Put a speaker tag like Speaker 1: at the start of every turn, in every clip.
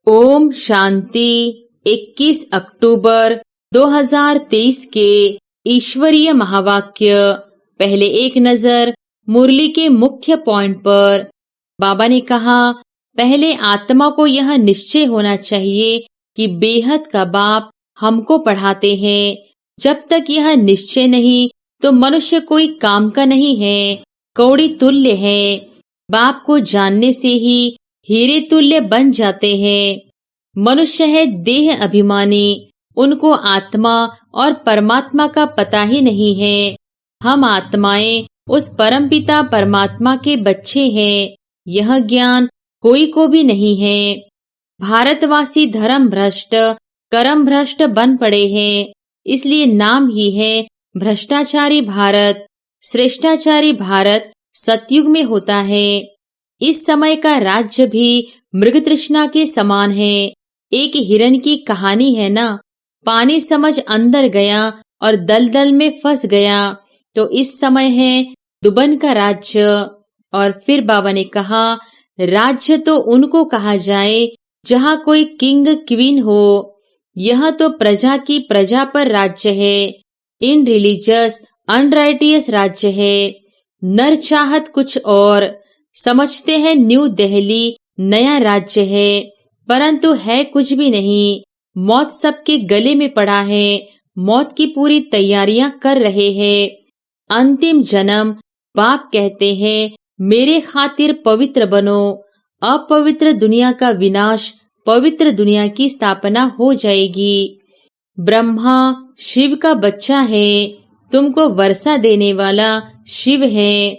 Speaker 1: ओम शांति। 21 अक्टूबर 2023 के ईश्वरीय महावाक्य। पहले एक नजर मुरली के मुख्य पॉइंट पर। बाबा ने कहा, पहले आत्मा को यह निश्चय होना चाहिए कि बेहद का बाप हमको पढ़ाते हैं। जब तक यह निश्चय नहीं तो मनुष्य कोई काम का नहीं है, कौड़ी तुल्य है। बाप को जानने से ही हीरे तुल्य बन जाते हैं। मनुष्य है देह अभिमानी, उनको आत्मा और परमात्मा का पता ही नहीं है। हम आत्माएं उस परमपिता परमात्मा के बच्चे हैं, यह ज्ञान कोई को भी नहीं है। भारतवासी धर्म भ्रष्ट कर्म भ्रष्ट बन पड़े हैं, इसलिए नाम ही है भ्रष्टाचारी भारत। श्रेष्ठाचारी भारत सतयुग में होता है। इस समय का राज्य भी मृग तृष्णा के समान है। एक हिरन की कहानी है ना, पानी समझ अंदर गया और दलदल में फंस गया। तो इस समय है दुबन का राज्य। और फिर बाबा ने कहा, राज्य तो उनको कहा जाए जहाँ कोई किंग क्वीन हो। यह तो प्रजा की प्रजा पर राज्य है, इन रिलीजियस अनराइटियस राज्य है। नर चाहत कुछ और, समझते हैं न्यू दिल्ली नया राज्य है, परंतु है कुछ भी नहीं। मौत सबके गले में पड़ा है, मौत की पूरी तैयारियां कर रहे हैं। अंतिम जन्म बाप कहते हैं, मेरे खातिर पवित्र बनो। अपवित्र दुनिया का विनाश, पवित्र दुनिया की स्थापना हो जाएगी। ब्रह्मा शिव का बच्चा है, तुमको वर्षा देने वाला शिव है।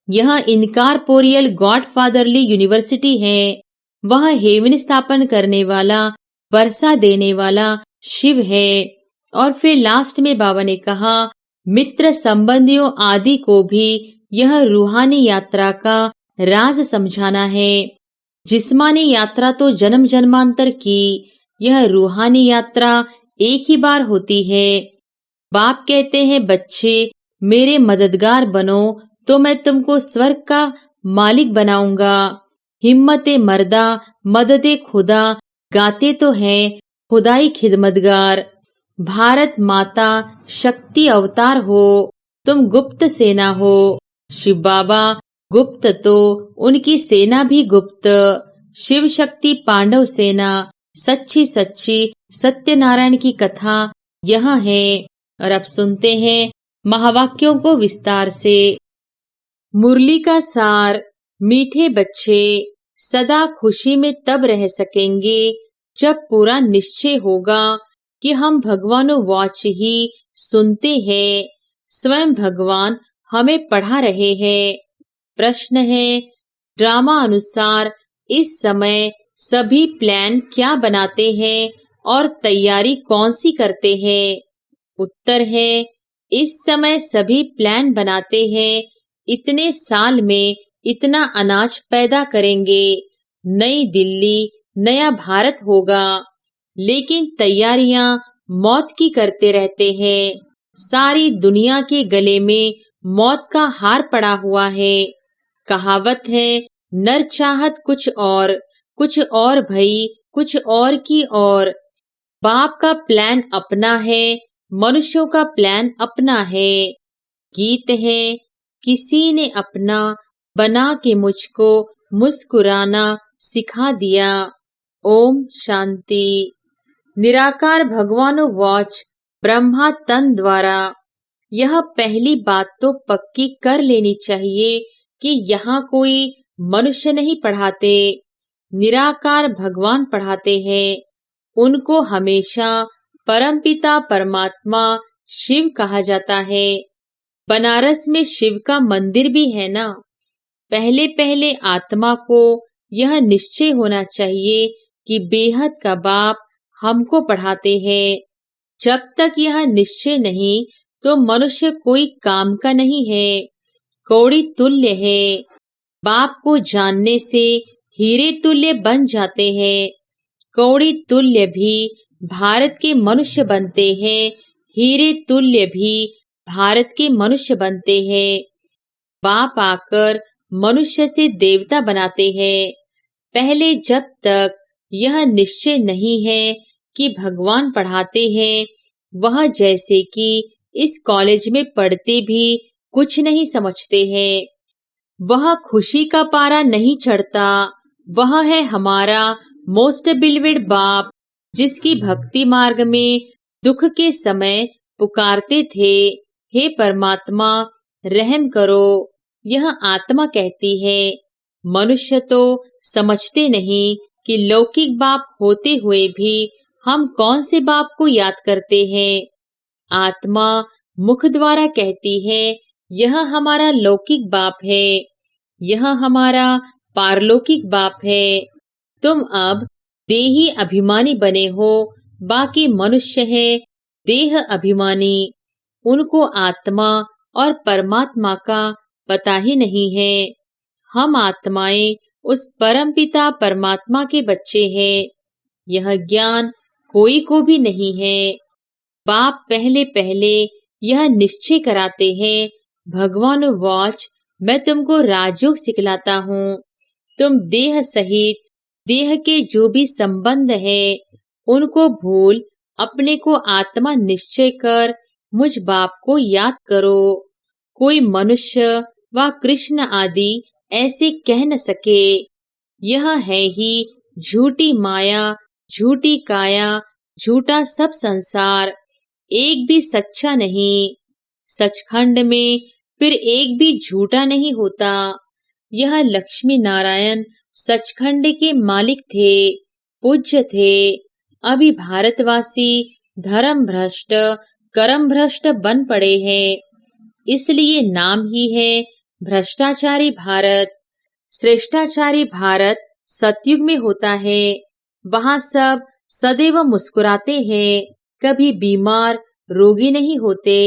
Speaker 1: यह इनकारपोरियल गॉड फादरली यूनिवर्सिटी है। वह हेवन स्थापन करने वाला, वर्षा देने वाला शिव है। और फिर लास्ट में बाबा ने कहा, मित्र संबंधियों आदि को भी यह रूहानी यात्रा का राज समझाना है। जिस्मानी यात्रा तो जन्म जन्मांतर की, यह रूहानी यात्रा एक ही बार होती है। बाप कहते हैं, बच्चे मेरे मददगार बनो तो मैं तुमको स्वर्ग का मालिक बनाऊंगा। हिम्मते मर्दा मददे खुदा, गाते तो हैं खुदाई खिदमतगार। भारत माता शक्ति अवतार हो, तुम गुप्त सेना हो। शिव बाबा गुप्त तो उनकी सेना भी गुप्त। शिव शक्ति पांडव सेना, सच्ची सच्ची सत्यनारायण की कथा यह है। और अब सुनते हैं महावाक्यों को विस्तार से। मुरली का सार। मीठे बच्चे सदा खुशी में तब रह सकेंगे जब पूरा निश्चय होगा कि हम भगवानो वाच ही सुनते हैं। स्वयं भगवान हमें पढ़ा रहे हैं। प्रश्न है, ड्रामा अनुसार इस समय सभी प्लान क्या बनाते हैं और तैयारी कौन सी करते हैं? उत्तर है, इस समय सभी प्लान बनाते हैं, इतने साल में इतना अनाज पैदा करेंगे, नई दिल्ली नया भारत होगा। लेकिन तैयारियां मौत की करते रहते हैं। सारी दुनिया के गले में मौत का हार पड़ा हुआ है। कहावत है, नर चाहत कुछ और भई कुछ और की और। बाप का प्लान अपना है, मनुष्यों का प्लान अपना है। गीत है, किसी ने अपना बना के मुझको मुस्कुराना सिखा दिया। ओम शांति। निराकार भगवानो वाच ब्रह्मा तन द्वारा। यह पहली बात तो पक्की कर लेनी चाहिए कि यहाँ कोई मनुष्य नहीं पढ़ाते, निराकार भगवान पढ़ाते हैं। उनको हमेशा परमपिता परमात्मा शिव कहा जाता है। बनारस में शिव का मंदिर भी है ना। पहले पहले आत्मा को यह निश्चय होना चाहिए कि बेहद का बाप हमको पढ़ाते हैं। जब तक यह निश्चय नहीं तो मनुष्य कोई काम का नहीं है, कौड़ी तुल्य है। बाप को जानने से हीरे तुल्य बन जाते हैं। कौड़ी तुल्य भी भारत के मनुष्य बनते हैं, हीरे तुल्य भी भारत के मनुष्य बनते हैं। बाप आकर मनुष्य से देवता बनाते हैं। पहले जब तक यह निश्चय नहीं है कि भगवान पढ़ाते हैं, वह जैसे कि इस कॉलेज में पढ़ते भी कुछ नहीं समझते हैं। वह खुशी का पारा नहीं चढ़ता। वह है हमारा मोस्ट बिलीवेड बाप, जिसकी भक्ति मार्ग में दुख के समय पुकारते थे, हे परमात्मा रहम करो। यह आत्मा कहती है। मनुष्य तो समझते नहीं कि लौकिक बाप होते हुए भी हम कौन से बाप को याद करते हैं। आत्मा मुख द्वारा कहती है, यह हमारा लौकिक बाप है, यह हमारा पारलौकिक बाप है। तुम अब देही अभिमानी बने हो, बाकी मनुष्य है देह अभिमानी। उनको आत्मा और परमात्मा का पता ही नहीं है। हम आत्माएं उस परमपिता परमात्मा के बच्चे हैं। यह ज्ञान कोई को भी नहीं है। बाप पहले पहले यह निश्चय कराते हैं, भगवान वाच, मैं तुमको राजयोग सिखलाता हूँ। तुम देह सहित देह के जो भी संबंध है उनको भूल अपने को आत्मा निश्चय कर मुझ बाप को याद करो। कोई मनुष्य व कृष्ण आदि ऐसे कह न सके। यह है ही झूठी माया, झूठी काया, झूठा सब संसार, एक भी सच्चा नहीं। सचखंड में फिर एक भी झूठा नहीं होता। यह लक्ष्मी नारायण सचखंड के मालिक थे, पूज्य थे। अभी भारतवासी धर्म भ्रष्ट, कर्म भ्रष्ट बन पड़े हैं, इसलिए नाम ही है भ्रष्टाचारी भारत। श्रेष्ठाचारी भारत सतयुग में होता है। वहाँ सब सदैव मुस्कुराते हैं, कभी बीमार रोगी नहीं होते।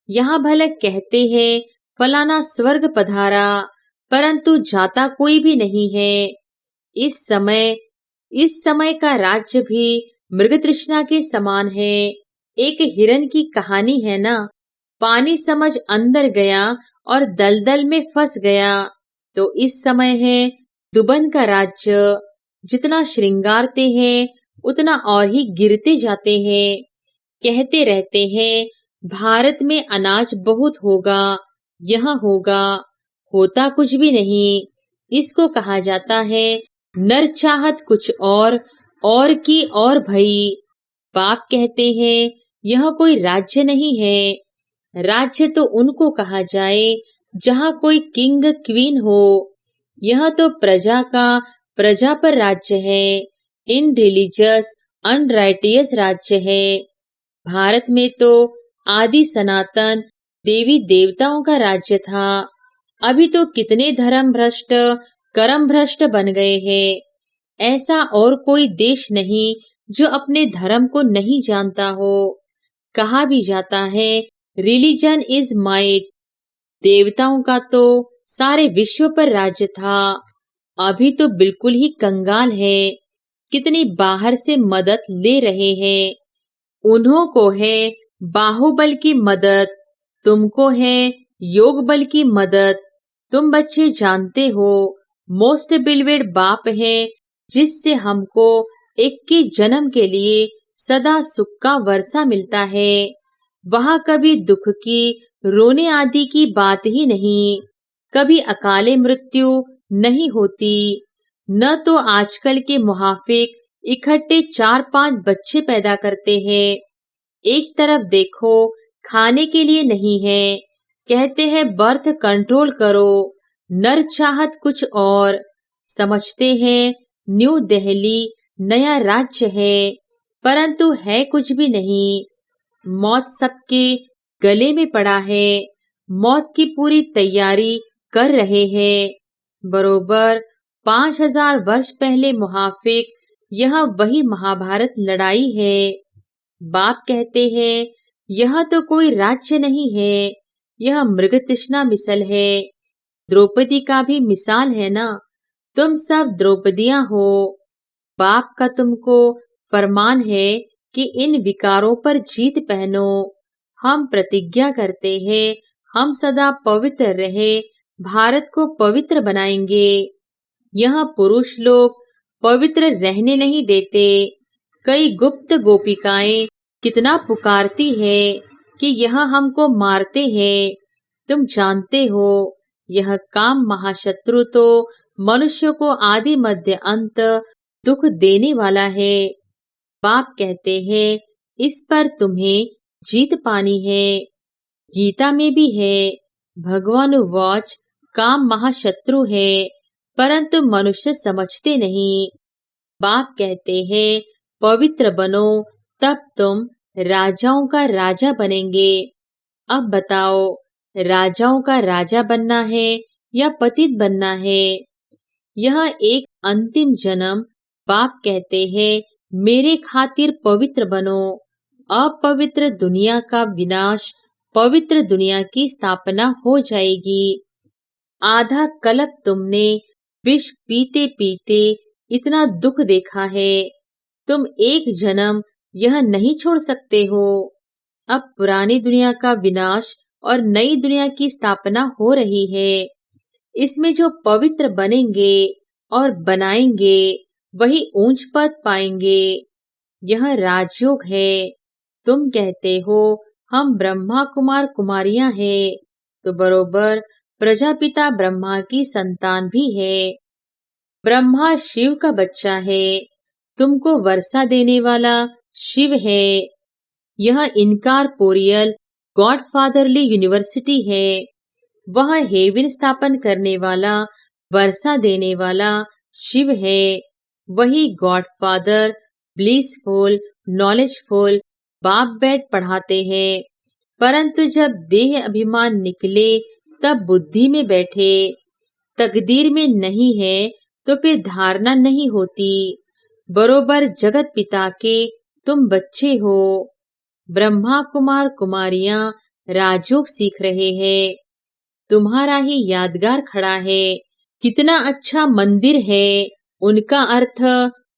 Speaker 1: यहाँ भले कहते हैं फलाना स्वर्ग पधारा, परंतु जाता कोई भी नहीं है। इस समय का राज्य भी मृग तृष्णा के समान है। एक हिरन की कहानी है ना, पानी समझ अंदर गया और दलदल में फंस गया। तो इस समय है दुबन का राज्य। जितना श्रृंगारते हैं उतना और ही गिरते जाते हैं। कहते रहते हैं भारत में अनाज बहुत होगा, यहाँ होगा, होता कुछ भी नहीं। इसको कहा जाता है नर चाहत कुछ और की और भई। बाप कहते हैं यह कोई राज्य नहीं है। राज्य तो उनको कहा जाए जहाँ कोई किंग क्वीन हो। यह तो प्रजा का प्रजा पर राज्य है, इन रिलीजियस अनराइटियस राज्य है। भारत में तो आदि सनातन देवी देवताओं का राज्य था। अभी तो कितने धर्म भ्रष्ट, कर्म भ्रष्ट बन गए हैं। ऐसा और कोई देश नहीं जो अपने धर्म को नहीं जानता हो। कहा भी जाता है रिलीजन इज माइट। देवताओं का तो सारे विश्व पर राज्य था। अभी तो बिल्कुल ही कंगाल है। कितनी बाहर से मदद ले रहे हैं। उन्हों को है बाहुबल की मदद, तुमको है योग बल की मदद। तुम बच्चे जानते हो मोस्ट बिलीवेड बाप है, जिससे हमको 21 जन्म के लिए सदा सुख का वर्षा मिलता है। वहाँ कभी दुख की, रोने आदि की बात ही नहीं, कभी अकाले मृत्यु नहीं होती। न तो आजकल के मुहाफिक इकट्ठे 4-5 बच्चे पैदा करते हैं। एक तरफ देखो खाने के लिए नहीं है, कहते हैं बर्थ कंट्रोल करो, नर चाहत कुछ और। समझते हैं न्यू दिल्ली नया राज्य है, परंतु है कुछ भी नहीं। मौत सबके गले में पड़ा है। मौत की पूरी तैयारी कर रहे हैं। बरोबर 5000 वर्ष पहले मुहाफिक यह वही महाभारत लड़ाई है। बाप कहते हैं यह तो कोई राज्य नहीं है, यह मृग तृष्णा मिसल है। द्रौपदी का भी मिसाल है ना, तुम सब द्रौपदियां हो। बाप का तुमको फरमान है कि इन विकारों पर जीत पहनो। हम प्रतिज्ञा करते हैं हम सदा पवित्र रहे, भारत को पवित्र बनाएंगे। यह पुरुष लोग पवित्र रहने नहीं देते। कई गुप्त गोपिकाएं कितना पुकारती है कि यह हमको मारते हैं। तुम जानते हो यह काम महाशत्रु तो मनुष्य को आदि मध्य अंत दुख देने वाला है। बाप कहते हैं इस पर तुम्हें जीत पानी है। गीता में भी है, भगवान वाच काम महाशत्रु है, परंतु मनुष्य समझते नहीं। बाप कहते हैं पवित्र बनो, तब तुम राजाओं का राजा बनेंगे। अब बताओ, राजाओं का राजा बनना है या पतित बनना है? यह एक अंतिम जन्म। बाप कहते हैं मेरे खातिर पवित्र बनो। अपवित्र दुनिया का विनाश, पवित्र दुनिया की स्थापना हो जाएगी। आधा कल्प तुमने विष पीते पीते इतना दुख देखा है, तुम एक जन्म यह नहीं छोड़ सकते हो। अब पुरानी दुनिया का विनाश और नई दुनिया की स्थापना हो रही है। इसमें जो पवित्र बनेंगे और बनाएंगे वही ऊंच पद पाएंगे। यह राजयोग है। तुम कहते हो हम ब्रह्मा कुमार कुमारियां हैं, तो बरोबर प्रजापिता ब्रह्मा की संतान भी है। ब्रह्मा शिव का बच्चा है, तुमको वर्षा देने वाला शिव है। यह इनकॉर्पोरियल गॉडफादरली यूनिवर्सिटी है। वह हेवन स्थापन करने वाला, वर्षा देने वाला शिव है। वही गॉडफादर ब्लिसफुल, नॉलेजफुल बाप बैठ पढ़ाते हैं। परंतु जब देह अभिमान निकले तब बुद्धि में बैठे। तकदीर में नहीं है तो फिर धारणा नहीं होती। बरोबर जगत पिता के तुम बच्चे हो। ब्रह्मा कुमार कुमारियां राजयोग सीख रहे हैं। तुम्हारा ही यादगार खड़ा है। कितना अच्छा मंदिर है, उनका अर्थ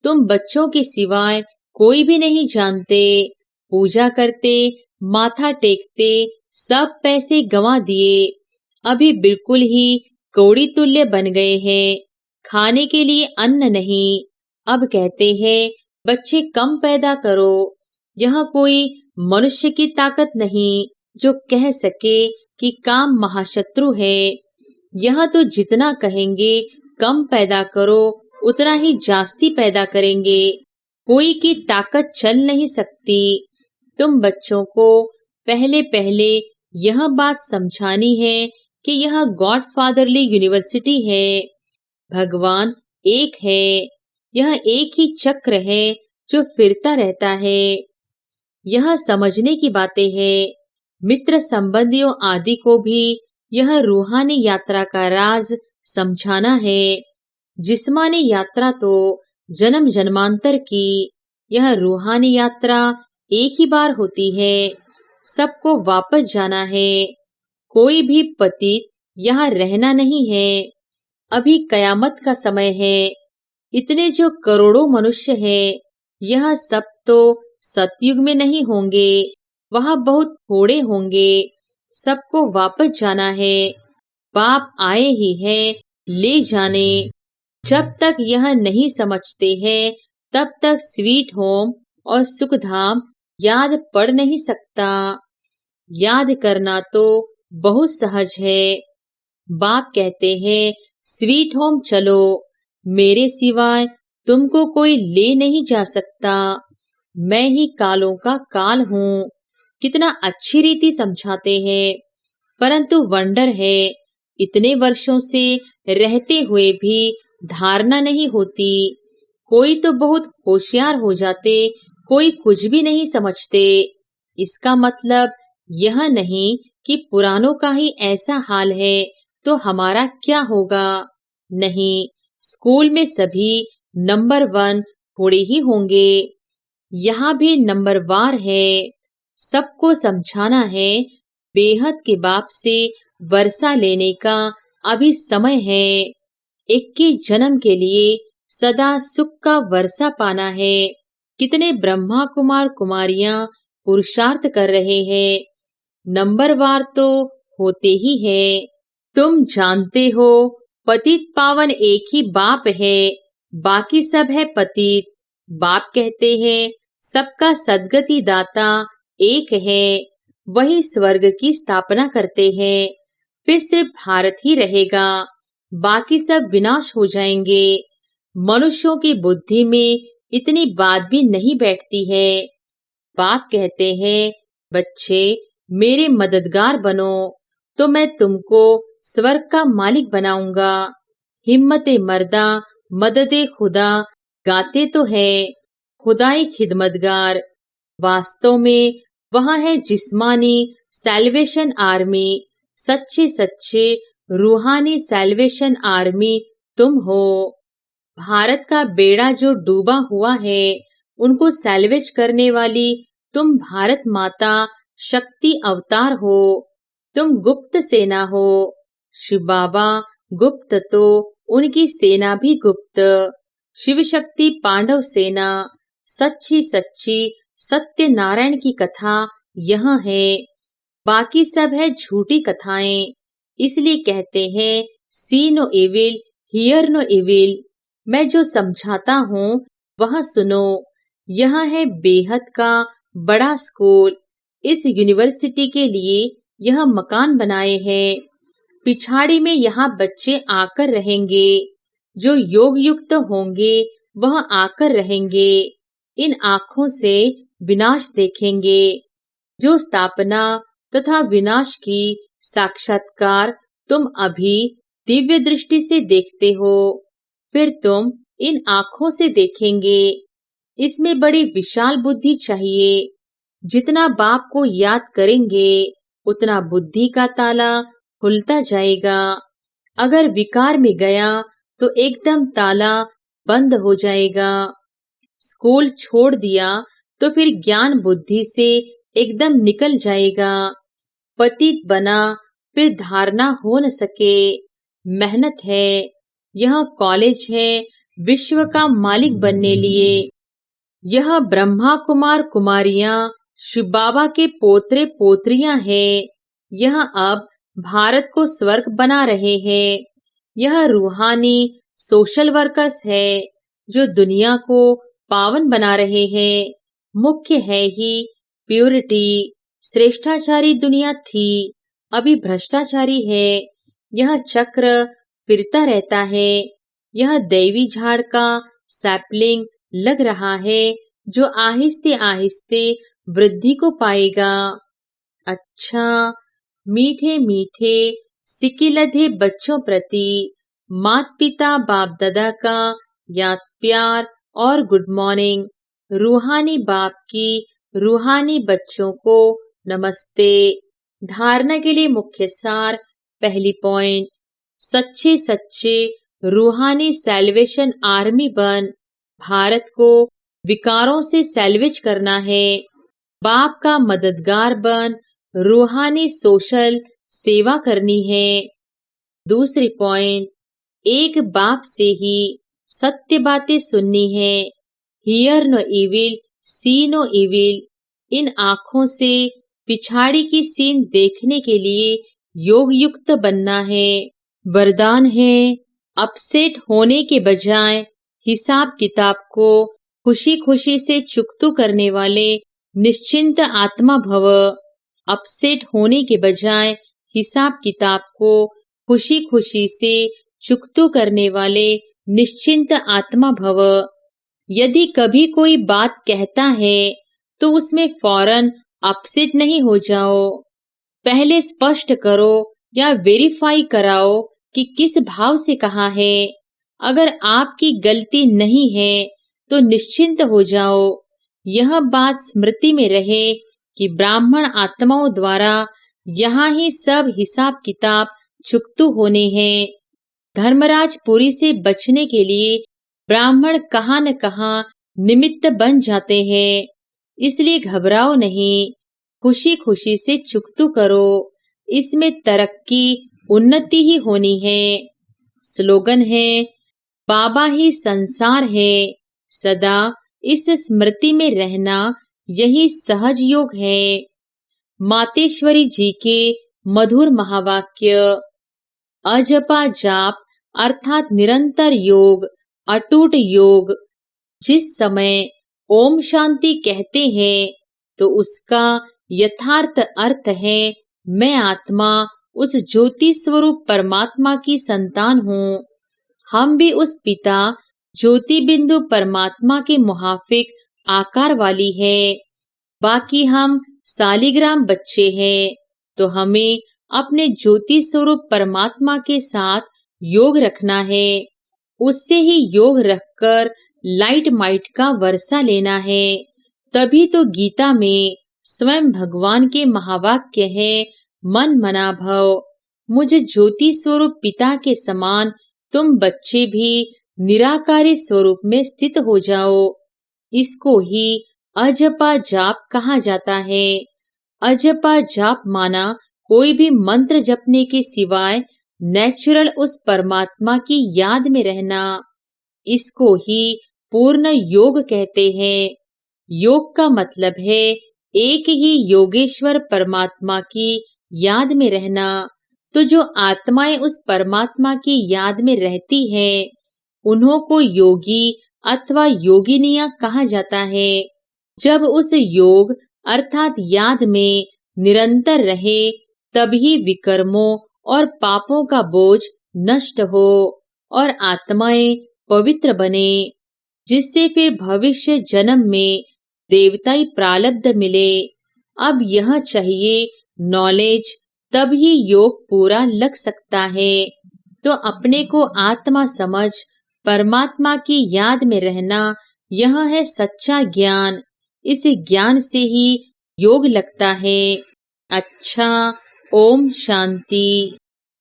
Speaker 1: तुम बच्चों के सिवाय कोई भी नहीं जानते। पूजा करते, माथा टेकते, सब पैसे गंवा दिए। अभी बिल्कुल ही कौड़ी तुल्य बन गए हैं। खाने के लिए अन्न नहीं। अब कहते हैं बच्चे कम पैदा करो। यह कोई मनुष्य की ताकत नहीं जो कह सके कि काम महाशत्रु है। यह तो जितना कहेंगे कम पैदा करो उतना ही जास्ती पैदा करेंगे। कोई की ताकत चल नहीं सकती। तुम बच्चों को पहले पहले यह बात समझानी है कि यह गॉडफादरली यूनिवर्सिटी है। भगवान एक है। यह एक ही चक्र है जो फिरता रहता है। यह समझने की बातें हैं। मित्र संबंधियों आदि को भी यह रूहानी यात्रा का राज समझाना है। जिस्मानी यात्रा तो जन्म जन्मांतर की, यह रूहानी यात्रा एक ही बार होती है। सबको वापस जाना है। कोई भी पतित यहाँ रहना नहीं है। अभी कयामत का समय है। इतने जो करोड़ों मनुष्य हैं, यह सब तो सतयुग में नहीं होंगे, वहाँ बहुत थोड़े होंगे। सबको वापस जाना है। बाप आए ही है ले जाने। जब तक यह नहीं समझते हैं तब तक स्वीट होम और सुखधाम याद पड़ नहीं सकता। याद करना तो बहुत सहज है। बाप कहते हैं स्वीट होम चलो, मेरे सिवाय तुमको कोई ले नहीं जा सकता। मैं ही कालों का काल हूँ। कितना अच्छी रीति समझाते हैं। परंतु वंडर है, इतने वर्षों से रहते हुए भी धारणा नहीं होती। कोई तो बहुत होशियार हो जाते, कोई कुछ भी नहीं समझते। इसका मतलब यह नहीं कि पुरानों का ही ऐसा हाल है तो हमारा क्या होगा। नहीं, स्कूल में सभी नंबर 1 थोड़े ही होंगे। यहाँ भी नंबरवार है। सबको समझाना है बेहद के बाप से वर्षा लेने का अभी समय है। 21 जन्म के लिए सदा सुख का वर्षा पाना है। कितने ब्रह्मा कुमार कुमारियां पुरुषार्थ कर रहे हैं। नंबरवार तो होते ही है। तुम जानते हो पतित पावन एक ही बाप है। बाकी सब है पतित। बाप कहते हैं सबका सद्गति दाता एक है, वही स्वर्ग की स्थापना करते हैं। फिर सिर्फ भारत ही रहेगा, बाकी सब विनाश हो जाएंगे। मनुष्यों की बुद्धि में इतनी बात भी नहीं बैठती है। बाप कहते हैं बच्चे मेरे मददगार बनो तो मैं तुमको स्वर्ग का मालिक बनाऊंगा। हिम्मते मर्दा मददे खुदा गाते तो है, खुदाई खिदमतगार। वास्तव में वह है जिस्मानी सैल्वेशन आर्मी, सच्चे सच्चे रूहानी सैल्वेशन आर्मी तुम हो। भारत का बेड़ा जो डूबा हुआ है उनको सैल्वेज करने वाली तुम भारत माता शक्ति अवतार हो। तुम गुप्त सेना हो। शिव बाबा गुप्त तो उनकी सेना भी गुप्त। शिव शक्ति पांडव सेना, सच्ची सच्ची सत्यनारायण की कथा यह है। बाकी सब है झूठी कथाएं। इसलिए कहते हैं see no evil hear no evil. मैं जो समझाता हूँ वह सुनो। यह है बेहद का बड़ा स्कूल। इस यूनिवर्सिटी के लिए यह मकान बनाए हैं। पिछाड़ी में यहाँ बच्चे आकर रहेंगे। जो योग युक्त होंगे वह आकर रहेंगे। इन आँखों से विनाश देखेंगे। जो स्थापना तथा विनाश की साक्षात्कार तुम अभी दिव्य दृष्टि से देखते हो, फिर तुम इन आँखों से देखेंगे। इसमें बड़ी विशाल बुद्धि चाहिए। जितना बाप को याद करेंगे उतना बुद्धि का ताला खुलता जाएगा। अगर विकार में गया तो एकदम ताला बंद हो जाएगा। स्कूल छोड़ दिया तो फिर ज्ञान बुद्धि से एकदम निकल जाएगा। पतित बना फिर धारणा हो न सके। मेहनत है। यह कॉलेज है विश्व का मालिक बनने लिए। यह ब्रह्मा कुमार कुमारियां शिव बाबा के पोतरे पोत्रियां हैं। यह अब भारत को स्वर्ग बना रहे हैं। यह रूहानी सोशल वर्कर्स है जो दुनिया को पावन बना रहे हैं। मुख्य है ही प्योरिटी। श्रेष्ठाचारी दुनिया थी, अभी भ्रष्टाचारी है। यह चक्र फिरता रहता है। यह दैवी झाड़ का सैपलिंग लग रहा है जो आहिस्ते आहिस्ते वृद्धि को पाएगा। अच्छा, मीठे मीठे सिकिलधे बच्चों प्रति मात पिता बाप दादा का याद प्यार और गुड मॉर्निंग। रूहानी बाप की रूहानी बच्चों को नमस्ते। धारणा के लिए मुख्य सार। पहली पॉइंट, सच्चे सच्चे रूहानी सैल्वेशन आर्मी बन भारत को विकारों से सैल्वेज करना है। बाप का मददगार बन रूहानी सोशल सेवा करनी है। दूसरी पॉइंट, एक बाप से ही सत्य बातें सुननी है। Hear no evil see no evil. इन आँखों से पिछाड़ी की सीन देखने के लिए योग युक्त बनना है। वरदान है अपसेट होने के बजाय हिसाब किताब को खुशी खुशी से चुकतू करने वाले निश्चिंत आत्मा भव। अपसेट होने के बजाय हिसाब किताब को खुशी खुशी से चुकतू करने वाले निश्चिंत आत्मा भव। यदि कभी कोई बात कहता है तो उसमें फौरन अपसेट नहीं हो जाओ। पहले स्पष्ट करो या वेरीफाई कराओ कि किस भाव से कहा है। अगर आपकी गलती नहीं है तो निश्चिंत हो जाओ। यह बात स्मृति में रहे कि ब्राह्मण आत्माओं द्वारा यहाँ ही सब हिसाब किताब चुकतू होने हैं। धर्मराज पुरी से बचने के लिए ब्राह्मण कहाँ न कहाँ निमित्त बन जाते हैं। इसलिए घबराओ नहीं, खुशी खुशी से चुकतू करो। इसमें तरक्की उन्नति ही होनी है। स्लोगन है बाबा ही संसार है। सदा इस स्मृति में रहना यही सहज योग है। मातेश्वरी जी के मधुर महावाक्य। अजपा जाप अर्थात निरंतर योग अटूट योग। जिस समय ओम शांति कहते हैं तो उसका यथार्थ अर्थ है मैं आत्मा उस ज्योति स्वरूप परमात्मा की संतान हूँ। हम भी उस पिता ज्योति बिंदु परमात्मा के मुहाफिक आकार वाली है। बाकी हम सालिग्राम बच्चे हैं, तो हमें अपने ज्योति स्वरूप परमात्मा के साथ योग रखना है। उससे ही योग रखकर लाइट माइट का वर्षा लेना है। तभी तो गीता में स्वयं भगवान के महावाक्य है मन मना भव। मुझे ज्योति स्वरूप पिता के समान तुम बच्चे भी निराकारी स्वरूप में स्थित हो जाओ। इसको ही अजपा जाप कहा जाता है। अजपा जाप माना कोई भी मंत्र जपने के सिवाय नेचुरल उस परमात्मा की याद में रहना। इसको ही पूर्ण योग कहते हैं। योग का मतलब है एक ही योगेश्वर परमात्मा की याद में रहना। तो जो आत्माएं उस परमात्मा की याद में रहती है उन्हों को योगी अथवा योगिनियां कहा जाता है। जब उस योग अर्थात याद में निरंतर रहे तभी विकर्मों और पापों का बोझ नष्ट हो और आत्माएं पवित्र बने, जिससे फिर भविष्य जन्म में देवताई प्रारब्ध मिले। अब यह चाहिए नॉलेज, तब ही योग पूरा लग सकता है। तो अपने को आत्मा समझ परमात्मा की याद में रहना, यह है सच्चा ज्ञान। इस ज्ञान से ही योग लगता है। अच्छा, ओम शांति।